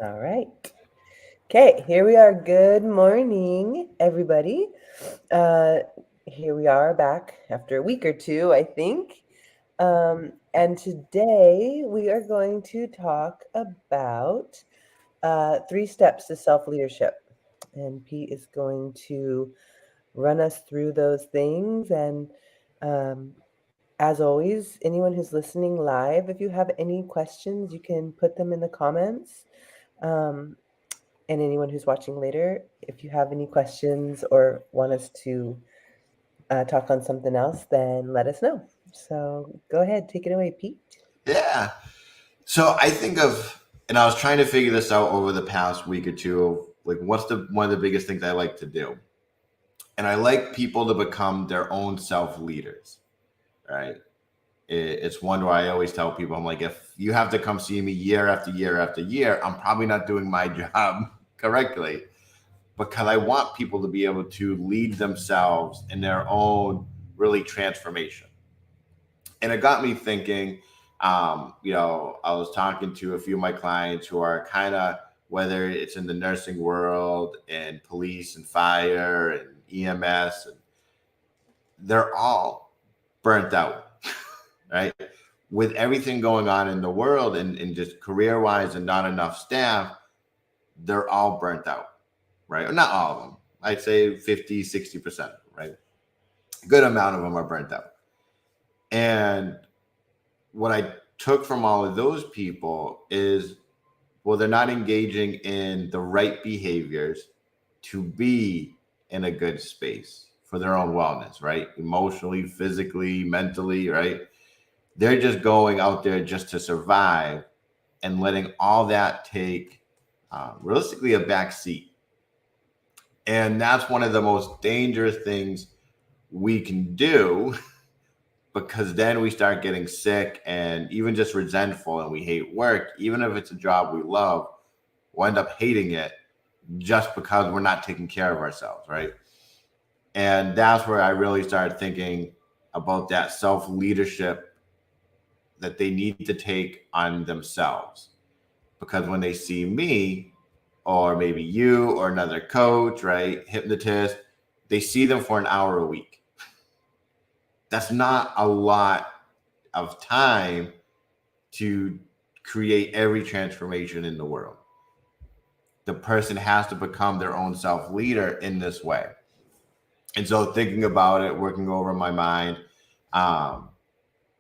All right. Okay, here we are. Good morning, everybody. Uh, Here we are back after a week or two, I think. And today we are going to talk about three steps to self leadership. And Pete is going to run us through those things. And um, as always, anyone who's listening live, if you have any questions, you can put them in the comments. Um, and anyone who's watching later, if you have any questions or want us to talk on something else, then let us know. So go ahead, take it away, Pete. Yeah. So I think of, and I was trying to figure this out over the past week or two. Of like, what's the one of the biggest things I like to do? And I like people to become their own self leaders, right? It's one where I always tell people, I'm like, if you have to come see me year after year after year, I'm probably not doing my job correctly because I want people to be able to lead themselves in their own really transformation. And it got me thinking. I was talking to a few of my clients who are kind of, whether it's in the nursing world and police and fire and EMS, and they're all burnt out, right? With everything going on in the world and just career wise and not enough staff, they're all burnt out, right? Or not all of them. I'd say 50, 60%, right? A good amount of them are burnt out. And what I took from all of those people is, well, they're not engaging in the right behaviors to be in a good space for their own wellness, right? Emotionally, physically, mentally, right? They're just going out there just to survive and letting all that take realistically a back seat. And that's one of the most dangerous things we can do because then we start getting sick and even just resentful and we hate work, even if it's a job we love, we'll end up hating it just because we're not taking care of ourselves, right? And that's where I really started thinking about that self leadership that they need to take on themselves. Because when they see me, or maybe you, or another coach, right, hypnotist, they see them for an hour a week. That's not a lot of time to create every transformation in the world. The person has to become their own self leader in this way. And so, thinking about it, working over my mind, um,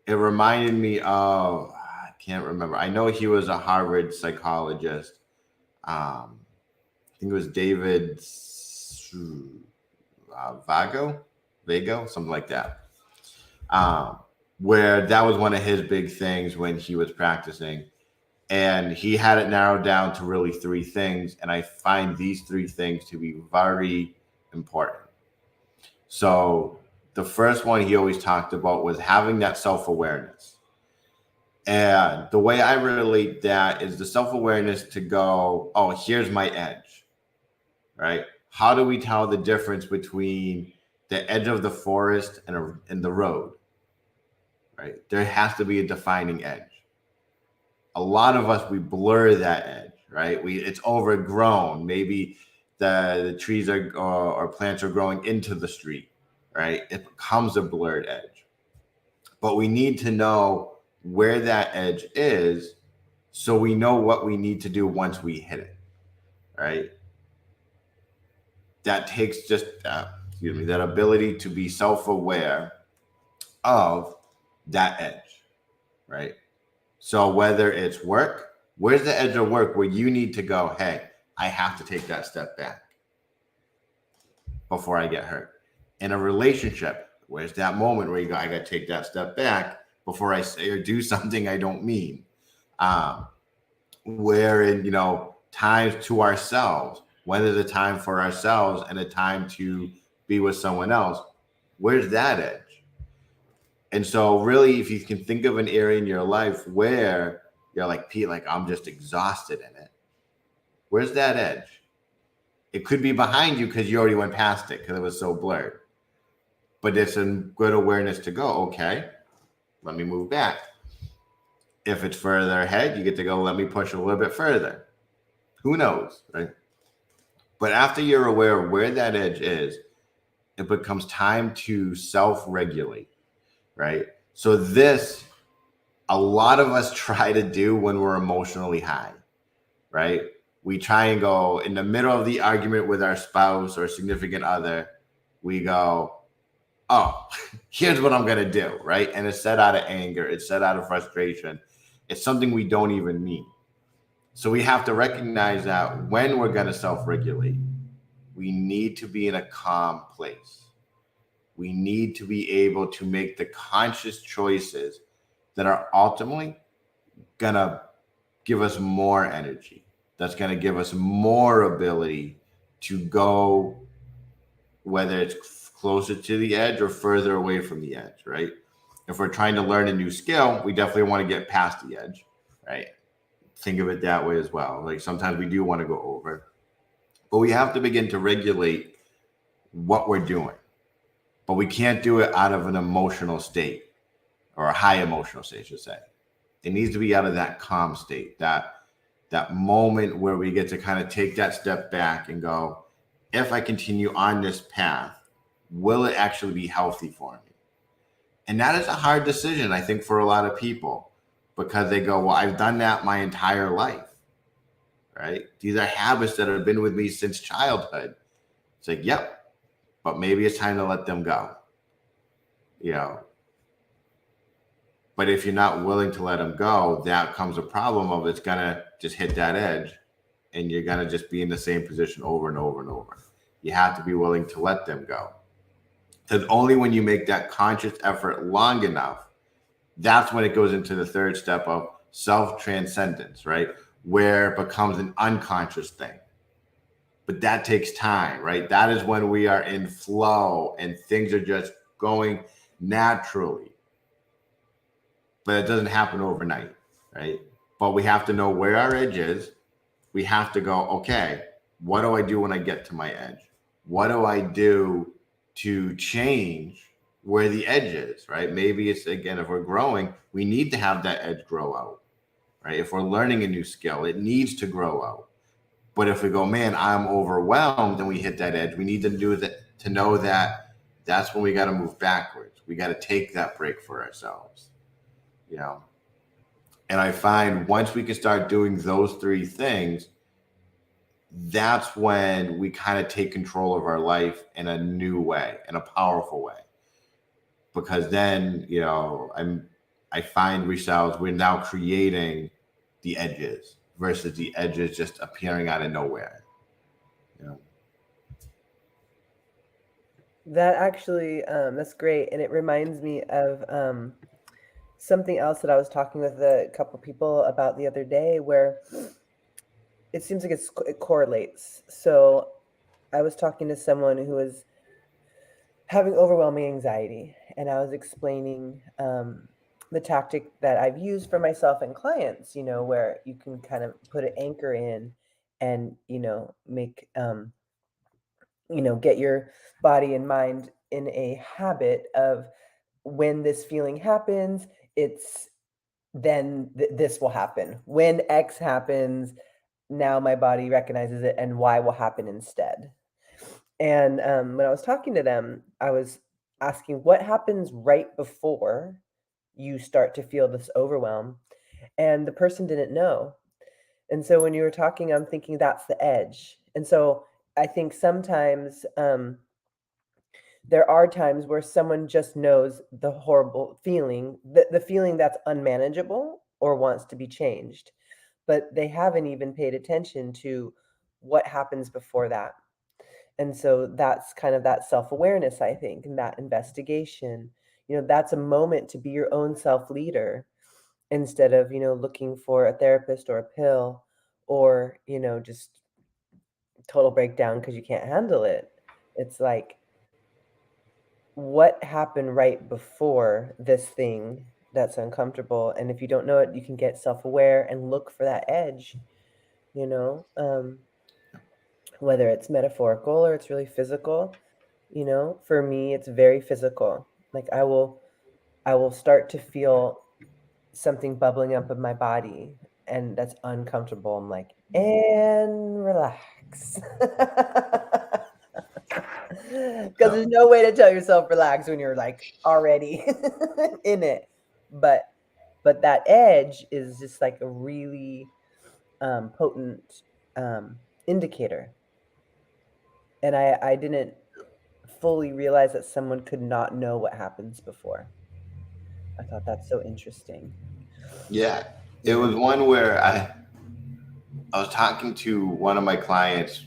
it reminded me of, I can't remember. I know he was a Harvard psychologist. I think it was David Vago, something like that. Um, where that was one of his big things when he was practicing. And he had it narrowed down to really three things. And I find these three things to be very important. So the first one he always talked about was having that self awareness. And the way I relate that is the self awareness to go, oh, here's my edge, right? How do we tell the difference between the edge of the forest and the road, right? There has to be a defining edge. A lot of us, we blur that edge, right? It's overgrown. Maybe the trees or plants are growing into the street, right? It becomes a blurred edge. But we need to know where that edge is so we know what we need to do once we hit it, right? That takes just that ability to be self-aware of that edge, right? So whether it's work, where's the edge of work where you need to go, hey, I have to take that step back before I get hurt. In a relationship, where's that moment where you go, I got to take that step back before I say or do something I don't mean. Um, where in, times to ourselves, when there's a time for ourselves and a time to be with someone else, where's that edge? And so really, if you can think of an area in your life where you're like, Pete, like I'm just exhausted in it, where's that edge? It could be behind you because you already went past it because it was so blurred. But it's a good awareness to go, okay, let me move back. If it's further ahead, you get to go, let me push a little bit further. Who knows, right? But after you're aware of where that edge is, it becomes time to self regulate, right? So, this, a lot of us try to do when we're emotionally high, right? We try and go in the middle of the argument with our spouse or significant other, we go, oh, here's what I'm going to do, right? And it's said out of anger, it's said out of frustration, it's something we don't even mean. So, we have to recognize that when we're going to self regulate, we need to be in a calm place. We need to be able to make the conscious choices that are ultimately going to give us more energy, that's going to give us more ability to go, whether it's closer to the edge or further away from the edge, right? If we're trying to learn a new skill, we definitely want to get past the edge, right? Think of it that way as well. Like sometimes we do want to go over, but we have to begin to regulate what we're doing. But we can't do it out of an emotional state or a high emotional state, I should say. It needs to be out of that calm state, that moment where we get to kind of take that step back and go, if I continue on this path, will it actually be healthy for me? And that is a hard decision, I think, for a lot of people because they go, well, I've done that my entire life, right? These are habits that have been with me since childhood. It's like, yep, but maybe it's time to let them go, you know. But if you're not willing to let them go, that comes a problem of it's gonna just hit that edge, and you're gonna just be in the same position over and over and over. You have to be willing to let them go. Because only when you make that conscious effort long enough, that's when it goes into the third step of self transcendence, right? Where it becomes an unconscious thing. But that takes time, right? That is when we are in flow and things are just going naturally. But it doesn't happen overnight, right? But we have to know where our edge is. We have to go, okay, what do I do when I get to my edge? What do I do to change where the edge is, right? Maybe it's, again, if we're growing, we need to have that edge grow out, right? If we're learning a new skill, it needs to grow out. But if we go, man, I'm overwhelmed, and we hit that edge, we need to do that to know that that's when we got to move backwards. We got to take that break for ourselves, you know. And I find once we can start doing those three things, that's when we kind of take control of our life in a new way, in a powerful way. Because then, you know, I find ourselves, we're now creating the edges versus the edges just appearing out of nowhere. You know? That actually, that's great, and it reminds me of something else that I was talking with a couple people about the other day, where it seems like it correlates. So I was talking to someone who was having overwhelming anxiety, and I was explaining the tactic that I've used for myself and clients. You know, where you can kind of put an anchor in, and make get your body and mind in a habit of, when this feeling happens, it's then this will happen. When X happens, now my body recognizes it, and Y will happen instead. And when I was talking to them, I was asking what happens right before you start to feel this overwhelm. And the person didn't know. And so when you were talking, I'm thinking that's the edge. And so I think sometimes there are times where someone just knows the horrible feeling, the feeling that's unmanageable or wants to be changed, but they haven't even paid attention to what happens before that. And so that's kind of that self-awareness, I think, and that investigation. That's a moment to be your own self-leader, instead of, looking for a therapist or a pill, or, just total breakdown because you can't handle it. It's like, what happened right before this thing that's uncomfortable? And if you don't know it, you can get self-aware and look for that edge, you know, um, whether it's metaphorical or it's really physical. For me, it's very physical. Like, I will start to feel something bubbling up in my body, and that's uncomfortable, I'm like, and relax. Because there's no way to tell yourself relax when you're like already in it. But that edge is just like a really potent indicator. And I didn't fully realize that someone could not know what happens before. I thought that's so interesting. Yeah. It Yeah. was one where I was talking to one of my clients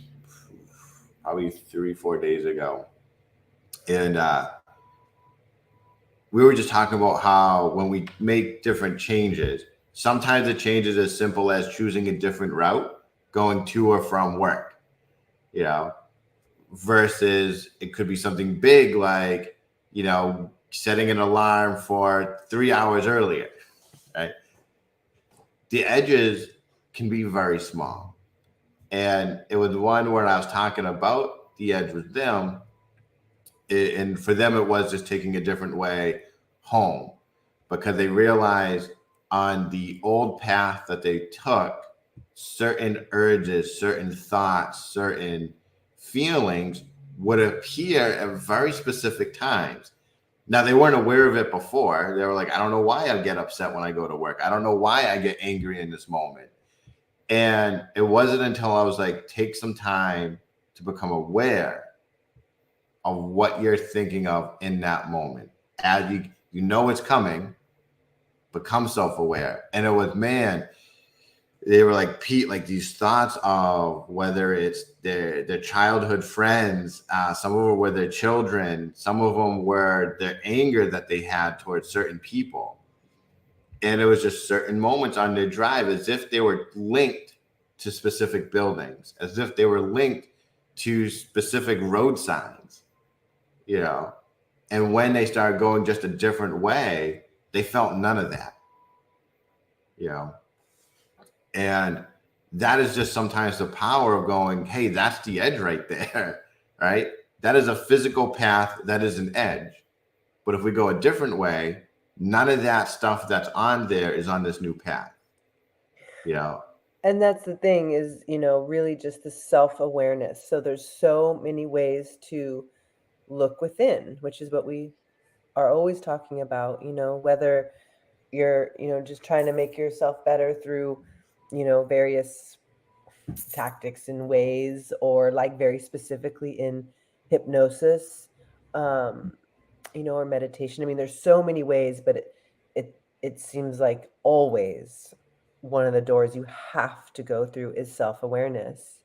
probably 3, 4 days ago. And we were just talking about how when we make different changes, sometimes the change is as simple as choosing a different route going to or from work, you know, versus it could be something big like, setting an alarm for 3 hours earlier, right? The edges can be very small. And it was one where I was talking about the edge with them. And for them, it was just taking a different way home because they realized on the old path that they took, certain urges, certain thoughts, certain feelings would appear at very specific times. Now, they weren't aware of it before. They were like, I don't know why I get upset when I go to work. I don't know why I get angry in this moment. And it wasn't until I was like, take some time to become aware of what you're thinking of in that moment. As you know it's coming, become self-aware. And it was, man, they were like Pete, like these thoughts of whether it's their childhood friends, some of them were their children, some of them were their anger that they had towards certain people. And it was just certain moments on their drive as if they were linked to specific buildings, as if they were linked to specific road signs, you know. And when they started going just a different way, they felt none of that, you know. And that is just sometimes the power of going, hey, that's the edge right there, right? That is a physical path, that is an edge. But if we go a different way, none of that stuff that's on there is on this new path, you know. And that's the thing is, really just the self-awareness. So there's so many ways to look within, which is what we are always talking about, whether you're, just trying to make yourself better through, various tactics and ways, or like very specifically in hypnosis, um, or meditation. I mean, there's so many ways, but it seems like always one of the doors you have to go through is self-awareness.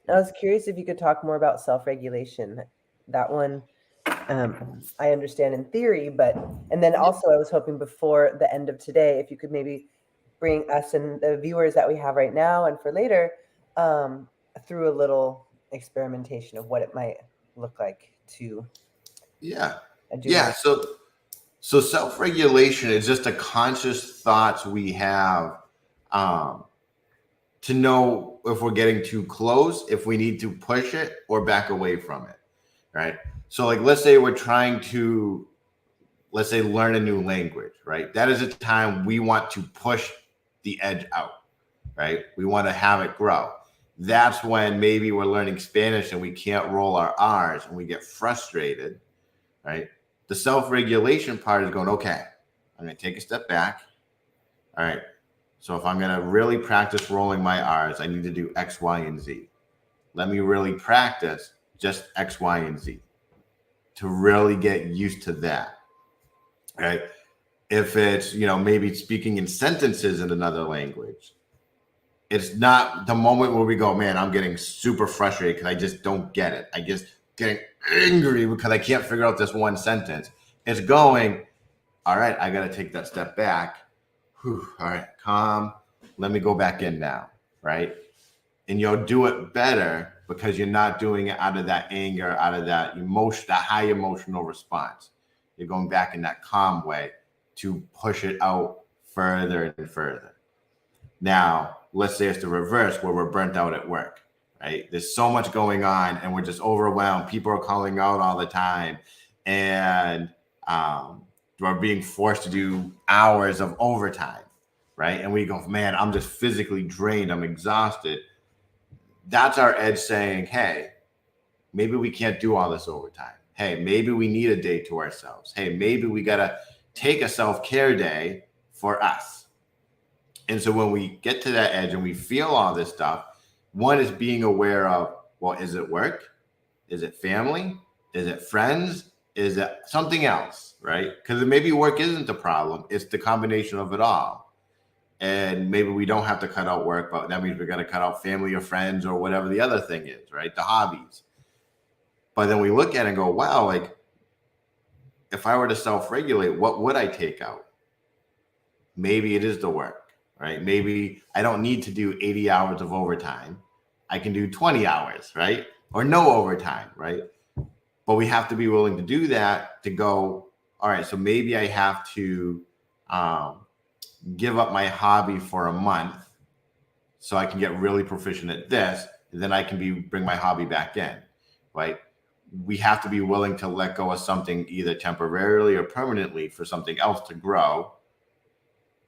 I was curious if you could talk more about self-regulation. That one, I understand in theory, and then also I was hoping before the end of today, if you could maybe bring us and the viewers that we have right now and for later, um, through a little experimentation of what it might look like to Yeah. do a Yeah. little. So self-regulation is just a conscious thoughts we have, um, to know if we're getting too close, if we need to push it or back away from it. Right. So like, let's say we're trying to, let's say, learn a new language, right? That is a time we want to push the edge out, right? We want to have it grow. That's when maybe we're learning Spanish and we can't roll our R's and we get frustrated, right? The self-regulation part is going, okay, I'm going to take a step back. All right. So if I'm going to really practice rolling my R's, I need to do X, Y, and Z. Let me really practice just X, Y, and Z to really get used to that, right? If it's, maybe speaking in sentences in another language, it's not the moment where we go, man, I'm getting super frustrated because I just don't get it. I just getting angry because I can't figure out this one sentence. It's going, all right, I got to take that step back. Whew, all right, calm. Let me go back in now, right? And you'll do it better because you're not doing it out of that anger, out of that emotion, that high emotional response. You're going back in that calm way to push it out further and further. Now, let's say it's the reverse where we're burnt out at work, right? There's so much going on and we're just overwhelmed. People are calling out all the time. And we're being forced to do hours of overtime. right? And we go, man, I'm just physically drained, I'm exhausted. That's our edge saying, hey, maybe we can't do all this overtime. Hey, maybe we need a day to ourselves. Hey, maybe we got to take a self care day for us. And so when we get to that edge and we feel all this stuff, one is being aware of, well, is it work? Is it family? Is it friends? Is it something else? Right? Because maybe work isn't the problem, it's the combination of it all. And maybe we don't have to cut out work, but that means we got to cut out family or friends or whatever the other thing is, right? The hobbies. But then we look at it and go, wow, like if I were to self regulate, what would I take out? Maybe it is the work, right? Maybe I don't need to do 80 hours of overtime. I can do 20 hours, right? Or no overtime, right? But we have to be willing to do that to go, all right, so maybe I have to give up my hobby for a month so I can get really proficient at this. And then I can bring my hobby back in, right? We have to be willing to let go of something either temporarily or permanently for something else to grow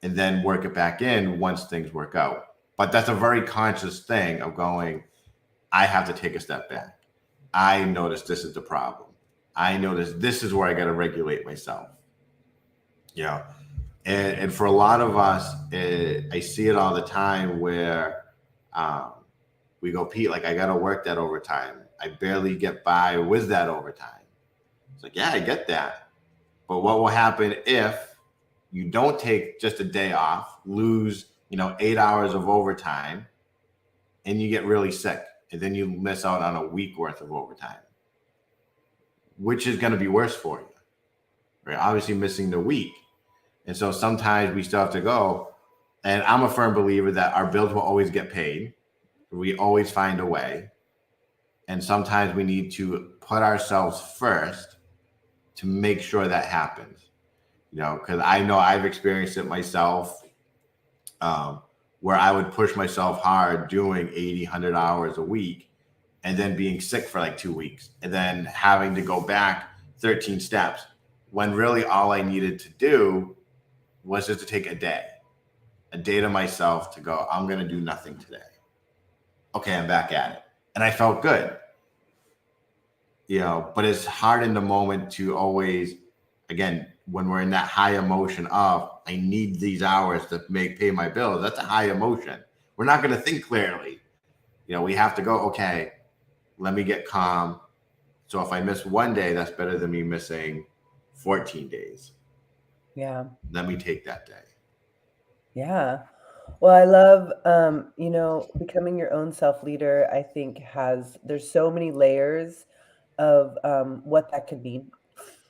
and then work it back in once things work out. But that's a very conscious thing of going, I have to take a step back. I notice this is the problem. I notice this is where I got to regulate myself. You know, and for a lot of us, I see it all the time where um, we go, Pete, like I got to work that overtime. I barely get by with that overtime. It's like, yeah, I get that. But what will happen if you don't take just a day off, lose, 8 hours of overtime, and you get really sick, and then you miss out on a week worth of overtime? Which is going to be worse for you, right? Obviously, missing the week. And so sometimes we still have to go. And I'm a firm believer that our bills will always get paid. We always find a way. And sometimes we need to put ourselves first to make sure that happens. Because I know I've experienced it myself, where I would push myself hard doing 80, 100 hours a week and then being sick for like 2 weeks and then having to go back 13 steps when really all I needed to do was just to take a day to myself to go, I'm going to do nothing today. Okay, I'm back at it. And I felt good. But it's hard in the moment to always, again, when we're in that high emotion of, I need these hours to pay my bills. That's a high emotion. We're not going to think clearly. We have to go, okay, let me get calm. So if I miss one day, that's better than me missing 14 days. Yeah. Let me take that day. Yeah. Well, I love, becoming your own self leader, I think there's so many layers of what that could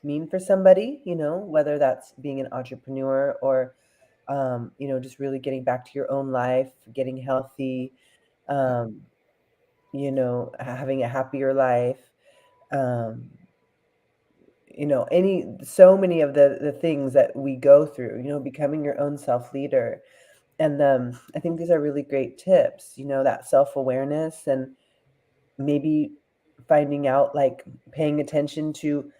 mean for somebody, whether that's being an entrepreneur or, just really getting back to your own life, getting healthy, um, having a happier life, um, so many of the things that we go through, becoming your own self leader. And I think these are really great tips, that self awareness and maybe finding out, like paying attention to,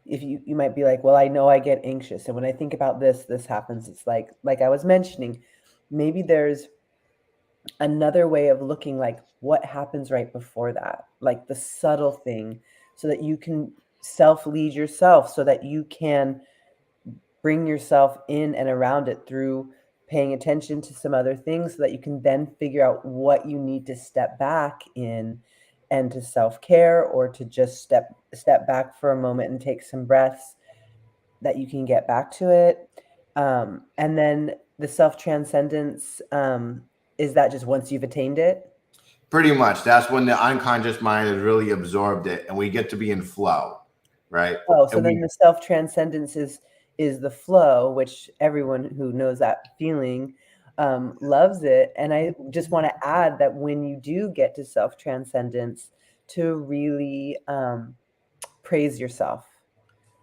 if you might be like, well, I know I get anxious. And when I think about this happens. It's like I was mentioning, maybe there's another way of looking, like what happens right before that, like the subtle thing, so that you can self lead yourself, so that you can bring yourself in and around it through paying attention to some other things, so that you can then figure out what you need to step back in and to self-care, or to just step back for a moment and take some breaths, that you can get back to it. And then the self-transcendence, is that just once you've attained it? Pretty much. That's when the unconscious mind has really absorbed it and we get to be in flow, right? Oh, so And then we the self-transcendence is the flow, which everyone who knows that feeling loves it. And I just want to add that when you do get to self-transcendence, to really praise yourself.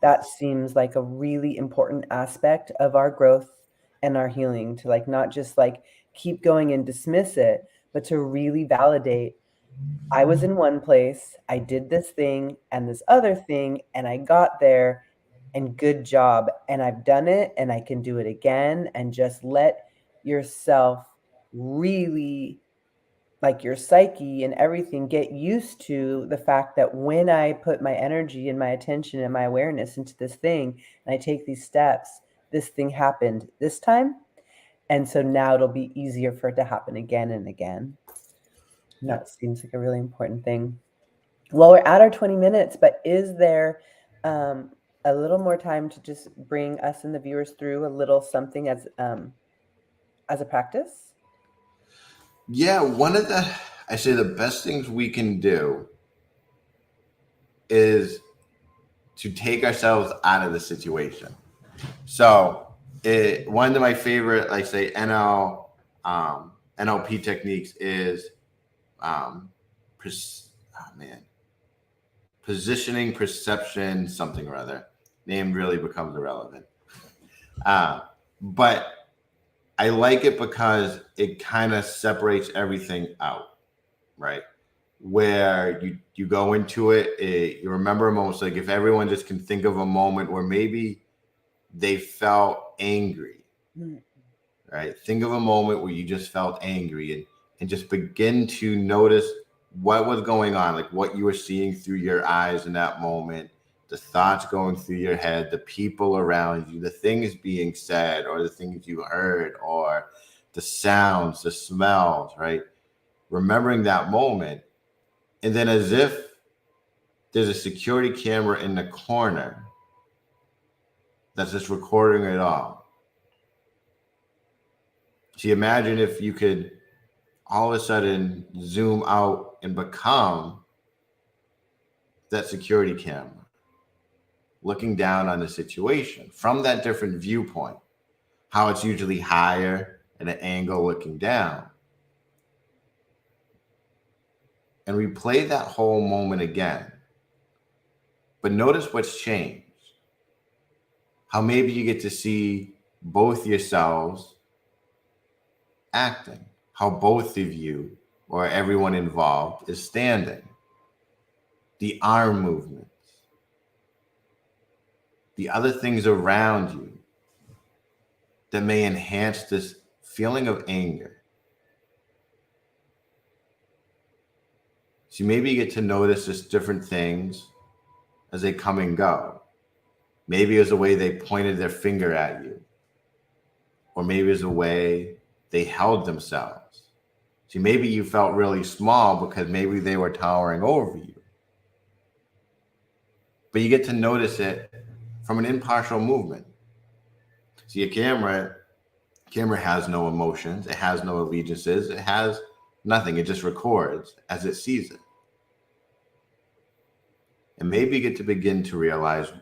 That seems like a really important aspect of our growth and our healing, to like not just like keep going and dismiss it, but to really validate, I was in one place, I did this thing and this other thing, and I got there, and good job. And I've done it and I can do it again. And just let yourself really, like your psyche and everything, get used to the fact that when I put my energy and my attention and my awareness into this thing and I take these steps, this thing happened this time. And so now it'll be easier for it to happen again and again. And Yeah. that seems like a really important thing. Well, we're at our 20 minutes, but is there a little more time to just bring us and the viewers through a little something as a practice? Yeah, I say the best things we can do is to take ourselves out of the situation. So, one of my favorite, like say NLP techniques is um, man, positioning, perception, something or other. Name really becomes irrelevant. Uh, but I like it because it kind of separates everything out, right? Where you go into you remember a moment. So like if everyone just can think of a moment where maybe they felt angry, Mm. right? Think of a moment where you just felt angry and just begin to notice what was going on, like what you were seeing through your eyes in that moment, the thoughts going through your head, the people around you, the things being said, or the things you heard, or the sounds, the smells, right? Remembering that moment. And then, as if there's a security camera in the corner that's just recording it all. So, you imagine if you could all of a sudden zoom out and become that security camera, looking down on the situation from that different viewpoint, how it's usually higher at an angle looking down. And replay that whole moment again. But notice what's changed. How maybe you get to see both yourselves acting, how both of you or everyone involved is standing, the arm movements, the other things around you that may enhance this feeling of anger. So maybe you get to notice just different things as they come and go. Maybe it was the way they pointed their finger at you, or maybe it was the way they held themselves. See, maybe you felt really small because maybe they were towering over you. But you get to notice it from an impartial movement. See, camera has no emotions, it has no allegiances, it has nothing. It just records as it sees it. And maybe you get to begin to realize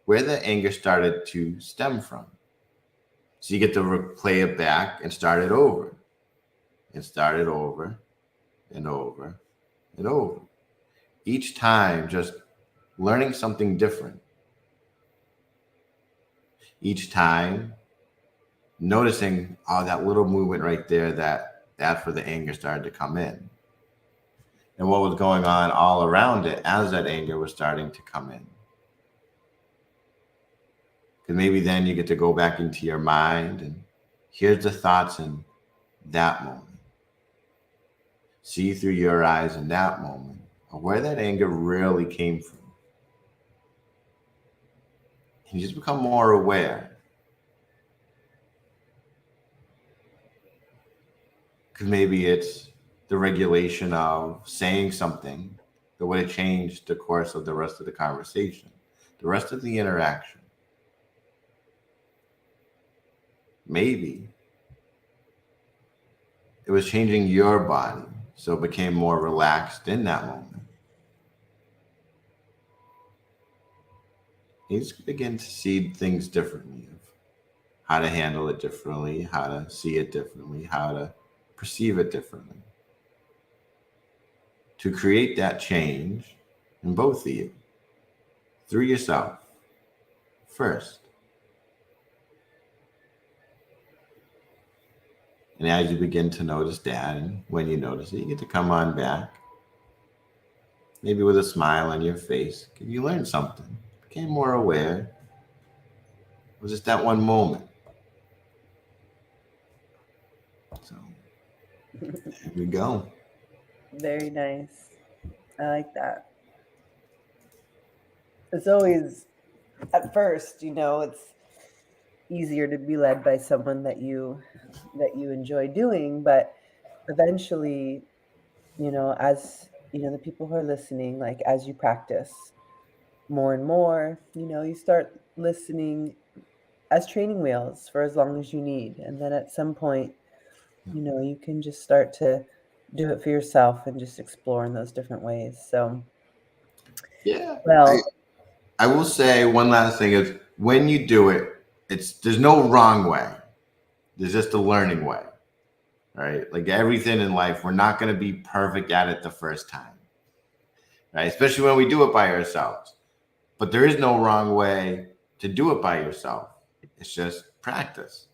where the anger started to stem from. So you get to play it back and start it over, and start it over and over and over. Each time, just learning something different. Each time, noticing, oh, that little movement right there, that's where the anger started to come in. And what was going on all around it as that anger was starting to come in. Because maybe then you get to go back into your mind and here's the thoughts in that moment. See through your eyes in that moment of where that anger really came from. And you just become more aware. Because maybe it's the regulation of saying something that would have changed the course of the rest of the conversation, the rest of the interaction. Maybe it was changing your body so it became more relaxed in that moment. You just begin to see things differently, of how to handle it differently, how to see it differently, how to perceive it differently. To create that change in both of you through yourself first. And as you begin to notice that, and when you notice it, you get to come on back, maybe with a smile on your face, because you learned something, became more aware. It was just that one moment. So here we go. Very nice. I like that. It's always, at first, it's easier to be led by someone that you enjoy doing, but eventually, as the people who are listening, like as you practice more and more, you start listening as training wheels for as long as you need. And then at some point, you can just start to do it for yourself and just explore in those different ways. So, Yeah. I, well, I will say one last thing is when you do it, there's no wrong way. There's just a learning way. Right? Like everything in life, we're not going to be perfect at it the first time. Right? Especially when we do it by ourselves. But there is no wrong way to do it by yourself. It's just practice.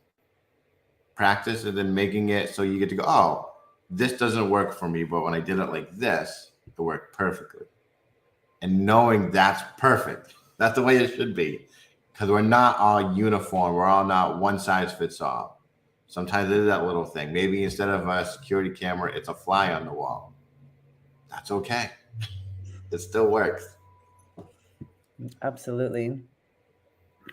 Practice and then making it so you get to go, oh, this doesn't work for me, but when I did it like this, it worked perfectly. And knowing that's perfect. That's the way it should be. Because we're not all uniform. We're all not one size fits all. Sometimes it is that little thing. Maybe instead of a security camera, it's a fly on the wall. That's okay. It still works. absolutely.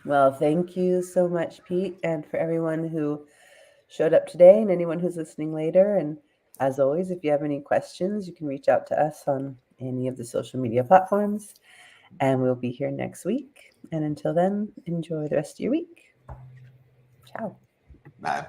Well, thank you so much, Pete, and for everyone who showed up today and anyone who's listening later. And as always, if you have any questions, you can reach out to us on any of the social media platforms. And we'll be here next week. And until then, enjoy the rest of your week. Ciao. Bye.